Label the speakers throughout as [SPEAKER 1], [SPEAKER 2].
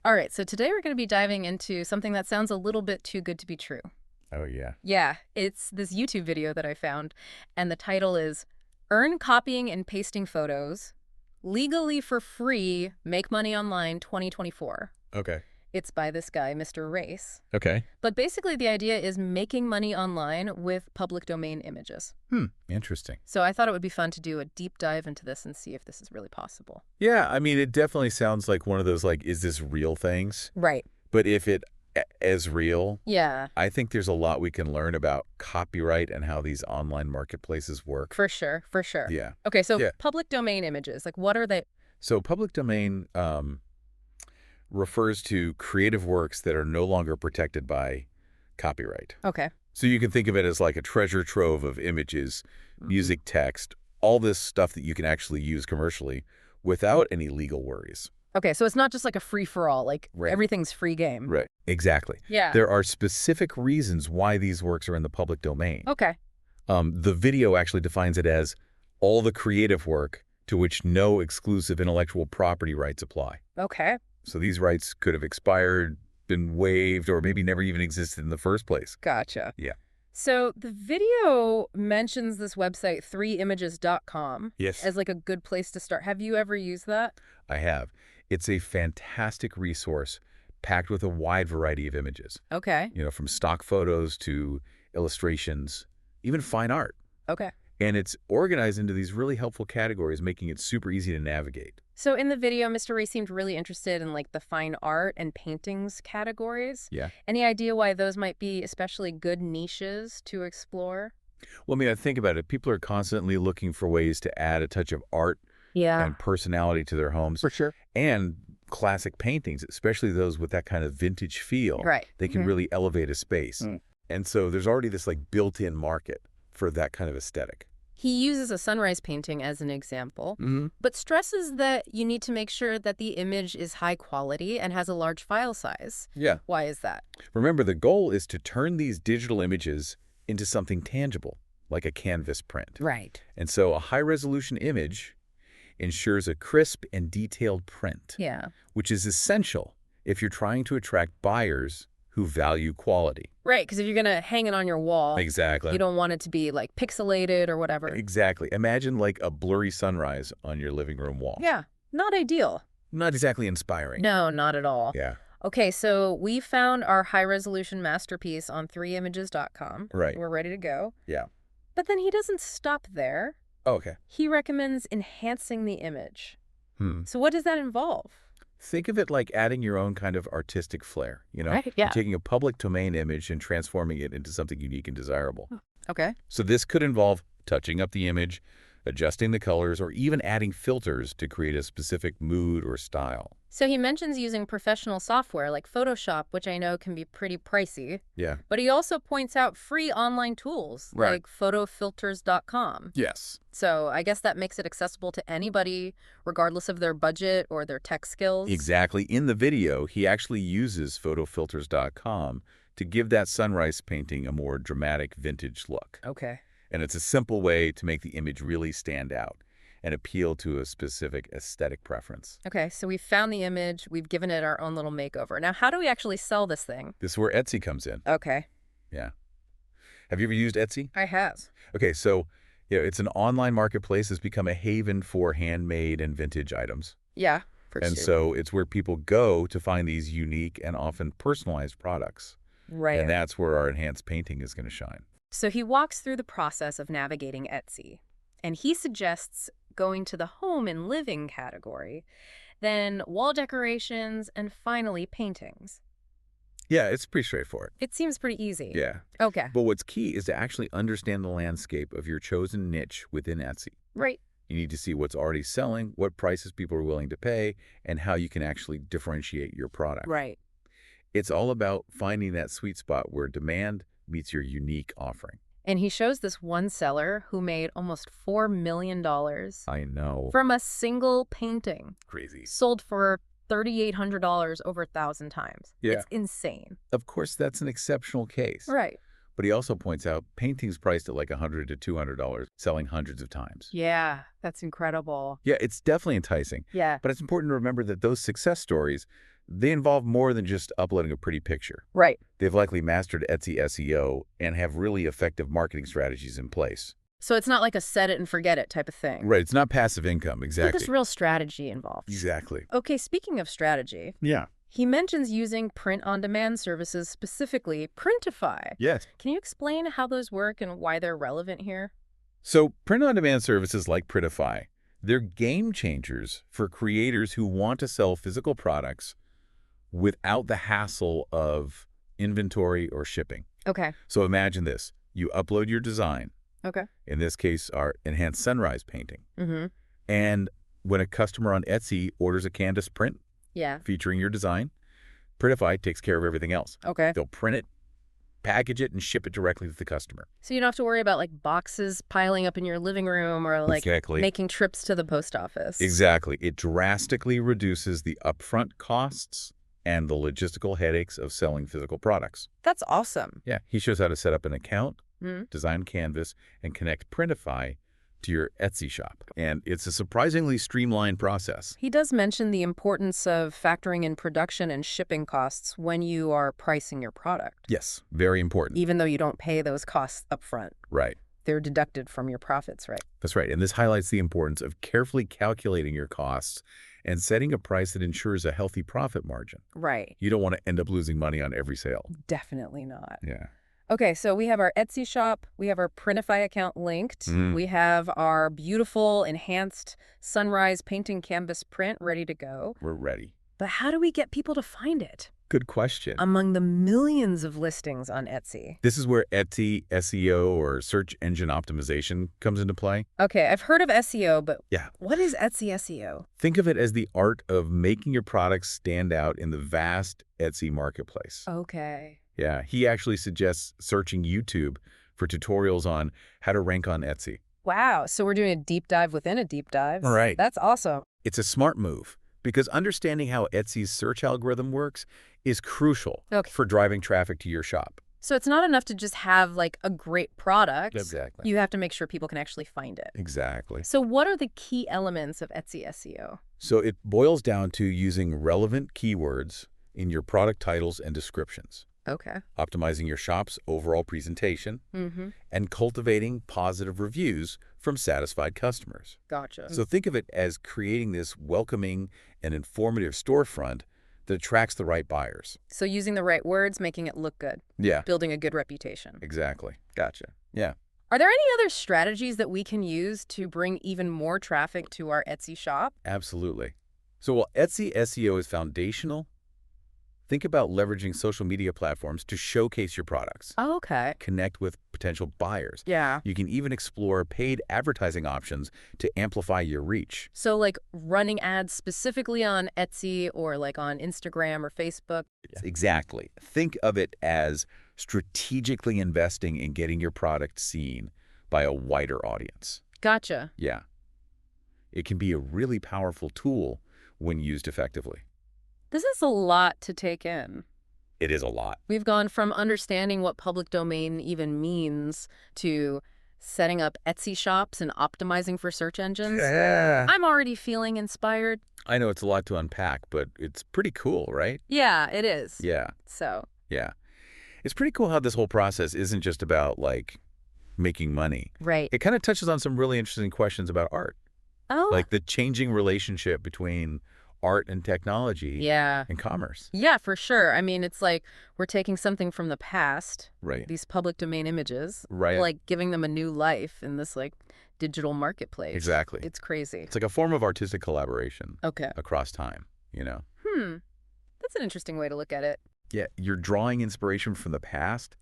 [SPEAKER 1] All right, so today we're going to be diving into something that sounds a little bit too good to be true.
[SPEAKER 2] Oh, yeah.
[SPEAKER 1] Yeah, it's this YouTube video that I found, and the title is Earn Copying and Pasting Photos Legally for Free, Make Money Online 2024.
[SPEAKER 2] Okay.
[SPEAKER 1] It's by this guy, Mr. Reis.
[SPEAKER 2] Okay.
[SPEAKER 1] But basically the idea is making money online with public domain images.
[SPEAKER 2] Interesting.
[SPEAKER 1] So I thought it would be fun to do a deep dive into this and see if this is really possible.
[SPEAKER 2] Yeah, I mean, it definitely sounds like one of those, like, is this real things?
[SPEAKER 1] Right.
[SPEAKER 2] But if it is real,
[SPEAKER 1] Yeah,
[SPEAKER 2] I think there's a lot we can learn about copyright and how these online marketplaces work.
[SPEAKER 1] for sure, for sure.
[SPEAKER 2] Yeah.
[SPEAKER 1] Okay, so
[SPEAKER 2] Yeah.
[SPEAKER 1] public domain images, like what are they?
[SPEAKER 2] So public domain refers to creative works that are no longer protected by copyright.
[SPEAKER 1] Okay.
[SPEAKER 2] So you can think of it as like a treasure trove of images, music, text, all this stuff that you can actually use commercially without any legal worries.
[SPEAKER 1] Okay, so it's not just like a free-for-all, like
[SPEAKER 2] Right.
[SPEAKER 1] everything's free game.
[SPEAKER 2] Right. Exactly.
[SPEAKER 1] Yeah.
[SPEAKER 2] There are specific reasons why these works are in the public domain.
[SPEAKER 1] Okay.
[SPEAKER 2] The video actually defines it as all the creative work to which no exclusive intellectual property rights apply.
[SPEAKER 1] Okay.
[SPEAKER 2] So these rights could have expired, been waived, or maybe never even existed in the first place.
[SPEAKER 1] Gotcha.
[SPEAKER 2] Yeah.
[SPEAKER 1] So the video mentions this website, 3images.com,
[SPEAKER 2] Yes.
[SPEAKER 1] as like a good place to start. Have you ever used that?
[SPEAKER 2] I have. It's a fantastic resource packed with a wide variety of images,
[SPEAKER 1] Okay.
[SPEAKER 2] from stock photos to illustrations, even fine art.
[SPEAKER 1] Okay.
[SPEAKER 2] And it's organized into these really helpful categories, making it super easy to navigate.
[SPEAKER 1] So in the video, Mr. Ray seemed really interested in like the fine art and paintings categories.
[SPEAKER 2] Yeah.
[SPEAKER 1] Any idea why those might be especially good niches to explore?
[SPEAKER 2] Well, I mean, I think about it. People are constantly looking for ways to add a touch of art
[SPEAKER 1] Yeah.
[SPEAKER 2] and personality to their homes.
[SPEAKER 1] For sure.
[SPEAKER 2] And classic paintings, especially those with that kind of vintage feel.
[SPEAKER 1] Right.
[SPEAKER 2] They can really elevate a space. And so there's already this like built-in market for that kind of aesthetic.
[SPEAKER 1] He uses a sunrise painting as an example,
[SPEAKER 2] Mm-hmm.
[SPEAKER 1] but stresses that you need to make sure that the image is high quality and has a large file size.
[SPEAKER 2] Yeah.
[SPEAKER 1] Why is that?
[SPEAKER 2] Remember, the goal is to turn these digital images into something tangible, like a canvas print.
[SPEAKER 1] Right.
[SPEAKER 2] And so a high-resolution image ensures a crisp and detailed print,
[SPEAKER 1] Yeah.
[SPEAKER 2] which is essential if you're trying to attract buyers who value quality.
[SPEAKER 1] Right, because if you're going to hang it on your wall,
[SPEAKER 2] Exactly.
[SPEAKER 1] you don't want it to be like pixelated or whatever.
[SPEAKER 2] Exactly. Imagine like a blurry sunrise on your living room wall.
[SPEAKER 1] Yeah, not ideal.
[SPEAKER 2] Not exactly inspiring.
[SPEAKER 1] No, not at all.
[SPEAKER 2] Yeah.
[SPEAKER 1] Okay, so we found our high-resolution masterpiece on 3images.com.
[SPEAKER 2] Right.
[SPEAKER 1] We're ready to go.
[SPEAKER 2] Yeah.
[SPEAKER 1] But then he doesn't stop there.
[SPEAKER 2] Oh, okay.
[SPEAKER 1] He recommends enhancing the image.
[SPEAKER 2] Hmm.
[SPEAKER 1] So what does that involve?
[SPEAKER 2] Think of it like adding your own kind of artistic flair,
[SPEAKER 1] Right, yeah.
[SPEAKER 2] You're taking a public domain image and transforming it into something unique and desirable.
[SPEAKER 1] Okay.
[SPEAKER 2] So this could involve touching up the image, adjusting the colors, or even adding filters to create a specific mood or style.
[SPEAKER 1] So he mentions using professional software like Photoshop, which I know can be pretty pricey.
[SPEAKER 2] Yeah.
[SPEAKER 1] But he also points out free online tools
[SPEAKER 2] Right.
[SPEAKER 1] like photofilters.com.
[SPEAKER 2] Yes.
[SPEAKER 1] So I guess that makes it accessible to anybody, regardless of their budget or their tech skills.
[SPEAKER 2] Exactly. In the video, he actually uses photofilters.com to give that sunrise painting a more dramatic vintage look.
[SPEAKER 1] Okay.
[SPEAKER 2] And it's a simple way to make the image really stand out and appeal to a specific aesthetic preference.
[SPEAKER 1] Okay, so we've found the image. We've given it our own little makeover. Now, how do we actually sell this thing?
[SPEAKER 2] This is where Etsy comes in.
[SPEAKER 1] Okay.
[SPEAKER 2] Yeah. Have you ever used Etsy?
[SPEAKER 1] I have.
[SPEAKER 2] Okay, so it's an online marketplace that's become a haven for handmade and vintage items.
[SPEAKER 1] Yeah, for
[SPEAKER 2] And
[SPEAKER 1] sure.
[SPEAKER 2] so it's where people go to find these unique and often personalized products.
[SPEAKER 1] Right.
[SPEAKER 2] And that's where our enhanced painting is going to shine.
[SPEAKER 1] So he walks through the process of navigating Etsy, and he suggests going to the home and living category, then wall decorations, and finally paintings.
[SPEAKER 2] Yeah, it's pretty straightforward.
[SPEAKER 1] It seems pretty easy.
[SPEAKER 2] Yeah.
[SPEAKER 1] Okay.
[SPEAKER 2] But what's key is to actually understand the landscape of your chosen niche within Etsy.
[SPEAKER 1] Right.
[SPEAKER 2] You need to see what's already selling, what prices people are willing to pay, and how you can actually differentiate your product.
[SPEAKER 1] Right.
[SPEAKER 2] It's all about finding that sweet spot where demand meets your unique offering.
[SPEAKER 1] And he shows this one seller who made almost $4 million
[SPEAKER 2] I know.
[SPEAKER 1] from a single painting,
[SPEAKER 2] Crazy.
[SPEAKER 1] sold for $3,800 over 1,000 times.
[SPEAKER 2] Yeah.
[SPEAKER 1] It's insane.
[SPEAKER 2] Of course, that's an exceptional case.
[SPEAKER 1] Right.
[SPEAKER 2] But he also points out paintings priced at like $100 to $200, selling hundreds of times.
[SPEAKER 1] Yeah, that's incredible.
[SPEAKER 2] Yeah, it's definitely enticing.
[SPEAKER 1] Yeah.
[SPEAKER 2] But it's important to remember that those success stories, they involve more than just uploading a pretty picture.
[SPEAKER 1] Right.
[SPEAKER 2] They've likely mastered Etsy SEO and have really effective marketing strategies in place.
[SPEAKER 1] So it's not like a set it and forget it type of thing.
[SPEAKER 2] Right, it's not passive income,
[SPEAKER 1] So
[SPEAKER 2] exactly.
[SPEAKER 1] there's real strategy involved.
[SPEAKER 2] Exactly.
[SPEAKER 1] Okay, speaking of strategy,
[SPEAKER 2] Yeah.
[SPEAKER 1] he mentions using print-on-demand services, specifically Printify.
[SPEAKER 2] Yes.
[SPEAKER 1] Can you explain how those work and why they're relevant here?
[SPEAKER 2] So print-on-demand services like Printify, they're game changers for creators who want to sell physical products without the hassle of inventory or shipping.
[SPEAKER 1] Okay.
[SPEAKER 2] So imagine this. You upload your design,
[SPEAKER 1] Okay.
[SPEAKER 2] in this case, our enhanced sunrise painting.
[SPEAKER 1] Mm-hmm.
[SPEAKER 2] And when a customer on Etsy orders a canvas print
[SPEAKER 1] Yeah.
[SPEAKER 2] featuring your design, Printify takes care of everything else.
[SPEAKER 1] Okay.
[SPEAKER 2] They'll print it, package it, and ship it directly to the customer.
[SPEAKER 1] So you don't have to worry about like boxes piling up in your living room or like
[SPEAKER 2] Exactly.
[SPEAKER 1] making trips to the post office.
[SPEAKER 2] Exactly. It drastically reduces the upfront costs and the logistical headaches of selling physical products.
[SPEAKER 1] That's awesome.
[SPEAKER 2] Yeah, he shows how to set up an account,
[SPEAKER 1] Mm.
[SPEAKER 2] design canvas, and connect Printify to your Etsy shop. And it's a surprisingly streamlined process.
[SPEAKER 1] He does mention the importance of factoring in production and shipping costs when you are pricing your product.
[SPEAKER 2] Yes, very important.
[SPEAKER 1] Even though you don't pay those costs up front.
[SPEAKER 2] Right.
[SPEAKER 1] They're deducted from your profits, right?
[SPEAKER 2] That's right. And this highlights the importance of carefully calculating your costs and setting a price that ensures a healthy profit margin.
[SPEAKER 1] Right.
[SPEAKER 2] You don't want to end up losing money on every sale.
[SPEAKER 1] Definitely not.
[SPEAKER 2] Yeah.
[SPEAKER 1] Okay, so we have our Etsy shop, we have our Printify account linked,
[SPEAKER 2] Mhm.
[SPEAKER 1] we have our beautiful enhanced sunrise painting canvas print ready to go.
[SPEAKER 2] We're ready.
[SPEAKER 1] But how do we get people to find it
[SPEAKER 2] Good question.
[SPEAKER 1] among the millions of listings on Etsy?
[SPEAKER 2] This is where Etsy SEO or search engine optimization comes into play.
[SPEAKER 1] Okay, I've heard of SEO, but
[SPEAKER 2] Yeah.
[SPEAKER 1] what is Etsy SEO?
[SPEAKER 2] Think of it as the art of making your products stand out in the vast Etsy marketplace.
[SPEAKER 1] Okay.
[SPEAKER 2] Yeah, he actually suggests searching YouTube for tutorials on how to rank on Etsy.
[SPEAKER 1] Wow, so we're doing a deep dive within a deep dive.
[SPEAKER 2] Right.
[SPEAKER 1] That's awesome.
[SPEAKER 2] It's a smart move because understanding how Etsy's search algorithm works is crucial
[SPEAKER 1] Okay.
[SPEAKER 2] for driving traffic to your shop.
[SPEAKER 1] So it's not enough to just have like a great product.
[SPEAKER 2] Exactly.
[SPEAKER 1] You have to make sure people can actually find it.
[SPEAKER 2] Exactly.
[SPEAKER 1] So what are the key elements of Etsy SEO?
[SPEAKER 2] So it boils down to using relevant keywords in your product titles and descriptions,
[SPEAKER 1] Okay.
[SPEAKER 2] optimizing your shop's overall presentation,
[SPEAKER 1] Mm-hmm.
[SPEAKER 2] and cultivating positive reviews from satisfied customers.
[SPEAKER 1] Gotcha.
[SPEAKER 2] So think of it as creating this welcoming and informative storefront that attracts the right buyers.
[SPEAKER 1] So using the right words, making it look good,
[SPEAKER 2] Yeah,
[SPEAKER 1] building a good reputation.
[SPEAKER 2] exactly. Gotcha. Yeah.
[SPEAKER 1] Are there any other strategies that we can use to bring even more traffic to our Etsy shop?
[SPEAKER 2] Absolutely. So while Etsy SEO is foundational, think about leveraging social media platforms to showcase your products,
[SPEAKER 1] Oh, okay.
[SPEAKER 2] connect with potential buyers.
[SPEAKER 1] Yeah.
[SPEAKER 2] You can even explore paid advertising options to amplify your reach.
[SPEAKER 1] So like running ads specifically on Etsy or like on Instagram or Facebook.
[SPEAKER 2] Exactly. Think of it as strategically investing in getting your product seen by a wider audience.
[SPEAKER 1] Gotcha.
[SPEAKER 2] Yeah. It can be a really powerful tool when used effectively.
[SPEAKER 1] This is a lot to take in.
[SPEAKER 2] It is a lot.
[SPEAKER 1] We've gone from understanding what public domain even means to setting up Etsy shops and optimizing for search engines.
[SPEAKER 2] Yeah.
[SPEAKER 1] I'm already feeling inspired.
[SPEAKER 2] I know it's a lot to unpack, but it's pretty cool, right?
[SPEAKER 1] Yeah, it is.
[SPEAKER 2] Yeah.
[SPEAKER 1] So,
[SPEAKER 2] Yeah. It's pretty cool how this whole process isn't just about, like, making money.
[SPEAKER 1] right.
[SPEAKER 2] It kind of touches on some really interesting questions about art,
[SPEAKER 1] Oh,
[SPEAKER 2] like the changing relationship between art and technology
[SPEAKER 1] yeah.
[SPEAKER 2] and commerce.
[SPEAKER 1] Yeah, for sure. I mean, it's like we're taking something from the past,
[SPEAKER 2] Right.
[SPEAKER 1] these public domain images,
[SPEAKER 2] Right.
[SPEAKER 1] like giving them a new life in this like digital marketplace.
[SPEAKER 2] Exactly.
[SPEAKER 1] It's crazy.
[SPEAKER 2] It's like a form of artistic collaboration
[SPEAKER 1] Okay.
[SPEAKER 2] across time, you know?
[SPEAKER 1] That's an interesting way to look at it.
[SPEAKER 2] Yeah, you're drawing inspiration from the past,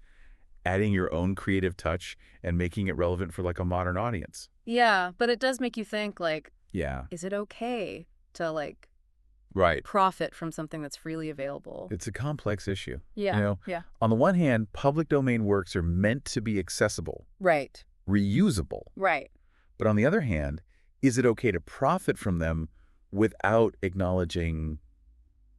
[SPEAKER 2] adding your own creative touch, and making it relevant for, like, a modern audience.
[SPEAKER 1] Yeah, but it does make you think, like,
[SPEAKER 2] Yeah.
[SPEAKER 1] is it okay to, like,
[SPEAKER 2] Right.
[SPEAKER 1] profit from something that's freely available?
[SPEAKER 2] It's a complex issue.
[SPEAKER 1] Yeah,
[SPEAKER 2] You know,
[SPEAKER 1] yeah.
[SPEAKER 2] on the one hand, public domain works are meant to be accessible,
[SPEAKER 1] Right,
[SPEAKER 2] reusable.
[SPEAKER 1] right.
[SPEAKER 2] But on the other hand, is it okay to profit from them without acknowledging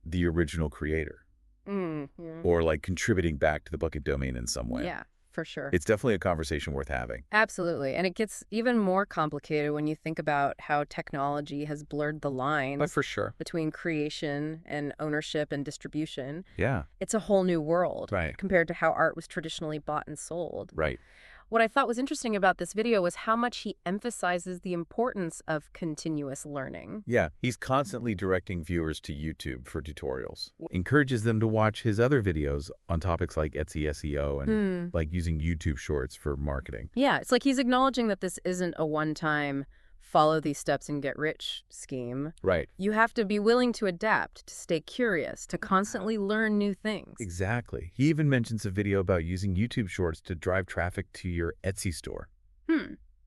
[SPEAKER 2] the original creator
[SPEAKER 1] Mm-hmm.
[SPEAKER 2] or, like, contributing back to the bucket domain in some way?
[SPEAKER 1] Yeah, for sure.
[SPEAKER 2] It's definitely a conversation worth having.
[SPEAKER 1] Absolutely. And it gets even more complicated when you think about how technology has blurred the
[SPEAKER 2] But
[SPEAKER 1] lines
[SPEAKER 2] for sure.
[SPEAKER 1] between creation and ownership and distribution.
[SPEAKER 2] Yeah,
[SPEAKER 1] It's a whole new world
[SPEAKER 2] right,
[SPEAKER 1] compared to how art was traditionally bought and sold.
[SPEAKER 2] right.
[SPEAKER 1] What I thought was interesting about this video was how much he emphasizes the importance of continuous learning.
[SPEAKER 2] Yeah, he's constantly directing viewers to YouTube for tutorials. Encourages them to watch his other videos on topics like Etsy SEO and like using YouTube Shorts for marketing.
[SPEAKER 1] Yeah, it's like he's acknowledging that this isn't a one-time follow these steps and get rich scheme.
[SPEAKER 2] Right.
[SPEAKER 1] You have to be willing to adapt, to stay curious, to constantly learn new things.
[SPEAKER 2] Exactly. He even mentions a video about using YouTube Shorts to drive traffic to your Etsy store.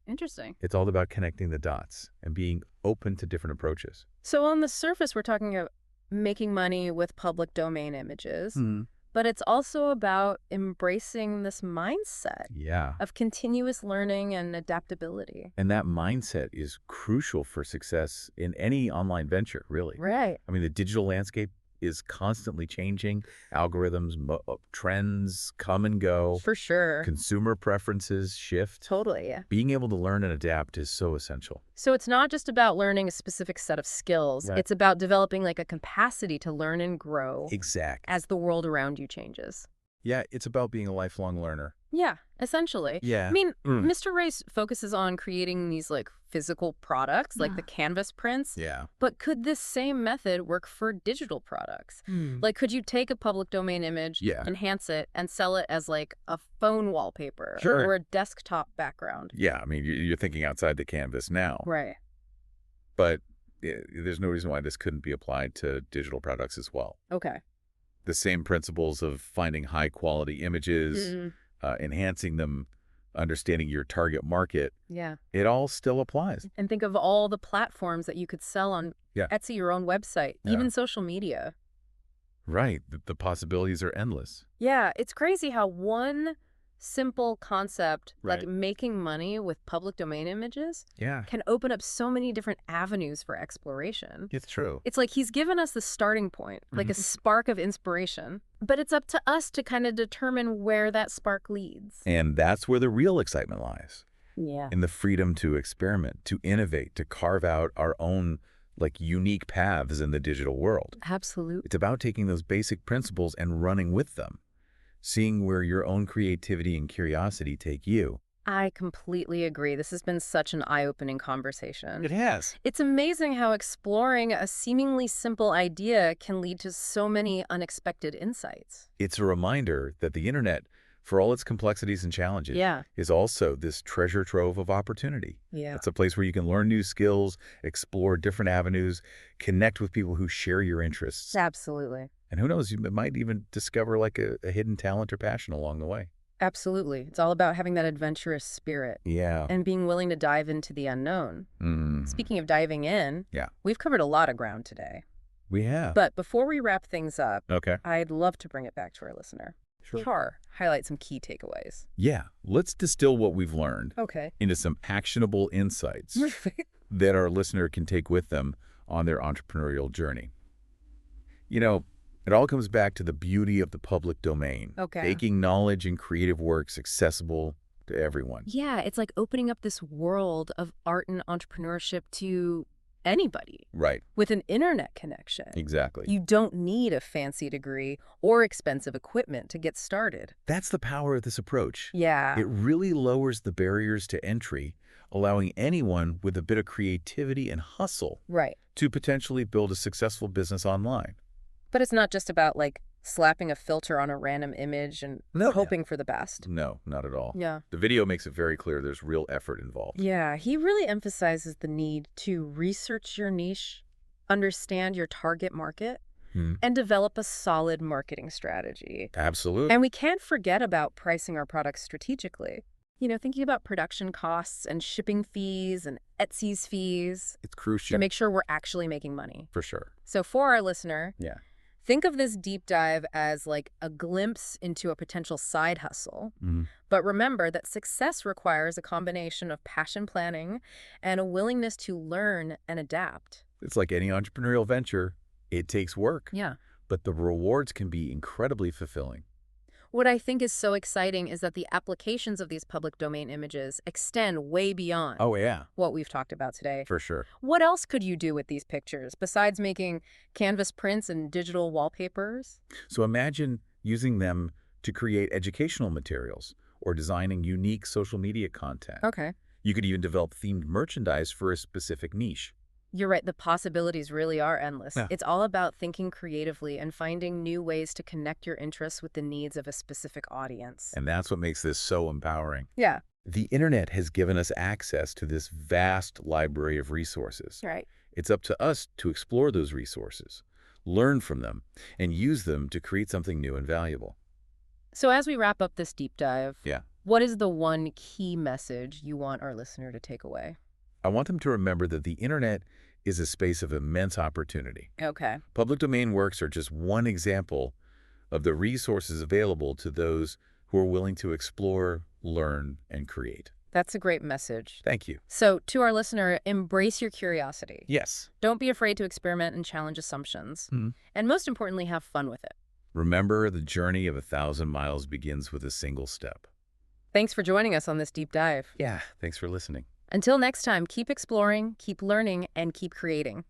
[SPEAKER 1] Interesting.
[SPEAKER 2] It's all about connecting the dots and being open to different approaches.
[SPEAKER 1] So on the surface, we're talking about making money with public domain images, but it's also about embracing this mindset
[SPEAKER 2] Yeah.
[SPEAKER 1] of continuous learning and adaptability.
[SPEAKER 2] And that mindset is crucial for success in any online venture, really.
[SPEAKER 1] Right.
[SPEAKER 2] I mean, the digital landscape is constantly changing. Algorithms, trends come and go.
[SPEAKER 1] For sure.
[SPEAKER 2] Consumer preferences shift.
[SPEAKER 1] Totally, yeah.
[SPEAKER 2] Being able to learn and adapt is so essential.
[SPEAKER 1] So it's not just about learning a specific set of skills.
[SPEAKER 2] Right.
[SPEAKER 1] It's about developing like a capacity to learn and grow
[SPEAKER 2] Exactly.
[SPEAKER 1] as the world around you changes.
[SPEAKER 2] Yeah, it's about being a lifelong learner.
[SPEAKER 1] Yeah, essentially.
[SPEAKER 2] Yeah.
[SPEAKER 1] I mean, Mr. Reis focuses on creating these like physical products, like the canvas prints.
[SPEAKER 2] Yeah.
[SPEAKER 1] But could this same method work for digital products? Like, could you take a public domain image,
[SPEAKER 2] Yeah.
[SPEAKER 1] enhance it, and sell it as like a phone wallpaper
[SPEAKER 2] Sure.
[SPEAKER 1] or a desktop background?
[SPEAKER 2] Yeah, I mean, you're thinking outside the canvas now.
[SPEAKER 1] Right.
[SPEAKER 2] But there's no reason why this couldn't be applied to digital products as well.
[SPEAKER 1] Okay.
[SPEAKER 2] The same principles of finding high-quality images, enhancing them, understanding your target market,
[SPEAKER 1] Yeah.
[SPEAKER 2] it all still applies.
[SPEAKER 1] And think of all the platforms that you could sell on
[SPEAKER 2] Yeah.
[SPEAKER 1] Etsy, your own website,
[SPEAKER 2] Yeah.
[SPEAKER 1] even social media.
[SPEAKER 2] Right. The possibilities are endless.
[SPEAKER 1] Yeah, it's crazy how one simple concept, like
[SPEAKER 2] Right.
[SPEAKER 1] making money with public domain images,
[SPEAKER 2] Yeah,
[SPEAKER 1] can open up so many different avenues for exploration.
[SPEAKER 2] it's true.
[SPEAKER 1] It's like he's given us the starting point, like a spark of inspiration, but it's up to us to kind of determine where that spark leads.
[SPEAKER 2] And that's where the real excitement lies,
[SPEAKER 1] Yeah.
[SPEAKER 2] in the freedom to experiment, to innovate, to carve out our own like unique paths in the digital world.
[SPEAKER 1] Absolutely.
[SPEAKER 2] It's about taking those basic principles and running with them, seeing where your own creativity and curiosity take you.
[SPEAKER 1] I completely agree. This has been such an eye-opening conversation.
[SPEAKER 2] has.
[SPEAKER 1] It's amazing how exploring a seemingly simple idea can lead to so many unexpected insights.
[SPEAKER 2] It's a reminder that the internet, for all its complexities and challenges,
[SPEAKER 1] Yeah.
[SPEAKER 2] is also this treasure trove of opportunity.
[SPEAKER 1] Yeah.
[SPEAKER 2] It's a place where you can learn new skills, explore different avenues, connect with people who share your interests.
[SPEAKER 1] Absolutely.
[SPEAKER 2] And who knows, you might even discover like a hidden talent or passion along the way.
[SPEAKER 1] Absolutely. It's all about having that adventurous spirit
[SPEAKER 2] Yeah.
[SPEAKER 1] and being willing to dive into the unknown. Speaking of diving in,
[SPEAKER 2] Yeah.
[SPEAKER 1] we've covered a lot of ground today.
[SPEAKER 2] We have.
[SPEAKER 1] But before we wrap things up,
[SPEAKER 2] Okay.
[SPEAKER 1] I'd love to bring it back to our listener.
[SPEAKER 2] Sure.
[SPEAKER 1] Highlight some key takeaways.
[SPEAKER 2] Yeah. Let's distill what we've learned
[SPEAKER 1] Okay.
[SPEAKER 2] into some actionable insights that our listener can take with them on their entrepreneurial journey. You know, it all comes back to the beauty of the public domain.
[SPEAKER 1] Okay.
[SPEAKER 2] Making knowledge and creative works accessible to everyone.
[SPEAKER 1] Yeah, it's like opening up this world of art and entrepreneurship to anybody
[SPEAKER 2] Right.
[SPEAKER 1] with an internet connection.
[SPEAKER 2] Exactly.
[SPEAKER 1] You don't need a fancy degree or expensive equipment to get started.
[SPEAKER 2] That's the power of this approach.
[SPEAKER 1] Yeah.
[SPEAKER 2] It really lowers the barriers to entry, allowing anyone with a bit of creativity and hustle
[SPEAKER 1] Right.
[SPEAKER 2] to potentially build a successful business online.
[SPEAKER 1] But it's not just about like slapping a filter on a random image and
[SPEAKER 2] No.
[SPEAKER 1] hoping for the best.
[SPEAKER 2] No, not at all.
[SPEAKER 1] Yeah.
[SPEAKER 2] The video makes it very clear there's real effort involved.
[SPEAKER 1] Yeah, he really emphasizes the need to research your niche, understand your target market, and develop a solid marketing strategy.
[SPEAKER 2] Absolutely.
[SPEAKER 1] And we can't forget about pricing our products strategically. You know, thinking about production costs and shipping fees and Etsy's fees
[SPEAKER 2] It's
[SPEAKER 1] to
[SPEAKER 2] crucial.
[SPEAKER 1] make sure we're actually making money.
[SPEAKER 2] For sure.
[SPEAKER 1] So for our listener,
[SPEAKER 2] Yeah.
[SPEAKER 1] think of this deep dive as like a glimpse into a potential side hustle. But remember that success requires a combination of passion planning and a willingness to learn and adapt.
[SPEAKER 2] It's like any entrepreneurial venture, it takes work,
[SPEAKER 1] Yeah.
[SPEAKER 2] but the rewards can be incredibly fulfilling.
[SPEAKER 1] What I think is so exciting is that the applications of these public domain images extend way beyond
[SPEAKER 2] Oh, yeah,
[SPEAKER 1] what we've talked about today.
[SPEAKER 2] for sure.
[SPEAKER 1] What else could you do with these pictures besides making canvas prints and digital wallpapers?
[SPEAKER 2] So imagine using them to create educational materials or designing unique social media content.
[SPEAKER 1] Okay.
[SPEAKER 2] You could even develop themed merchandise for a specific niche.
[SPEAKER 1] You're right, the possibilities really are endless.
[SPEAKER 2] Yeah.
[SPEAKER 1] It's all about thinking creatively and finding new ways to connect your interests with the needs of a specific audience.
[SPEAKER 2] And that's what makes this so empowering.
[SPEAKER 1] Yeah,
[SPEAKER 2] The internet has given us access to this vast library of resources.
[SPEAKER 1] right.
[SPEAKER 2] It's up to us to explore those resources, learn from them, and use them to create something new and valuable.
[SPEAKER 1] So as we wrap up this deep dive,
[SPEAKER 2] Yeah.
[SPEAKER 1] what is the one key message you want our listener to take away?
[SPEAKER 2] I want them to remember that the internet is a space of immense opportunity.
[SPEAKER 1] Okay.
[SPEAKER 2] Public domain works are just one example of the resources available to those who are willing to explore, learn, and create.
[SPEAKER 1] That's a great message.
[SPEAKER 2] Thank you.
[SPEAKER 1] So, to our listener, embrace your curiosity.
[SPEAKER 2] Yes.
[SPEAKER 1] Don't be afraid to experiment and challenge assumptions.
[SPEAKER 2] Mhm.
[SPEAKER 1] And most importantly, have fun with it.
[SPEAKER 2] Remember, the journey of 1,000 miles begins with a single step.
[SPEAKER 1] Thanks for joining us on this deep dive.
[SPEAKER 2] Yeah, thanks for listening.
[SPEAKER 1] Until next time, keep exploring, keep learning, and keep creating.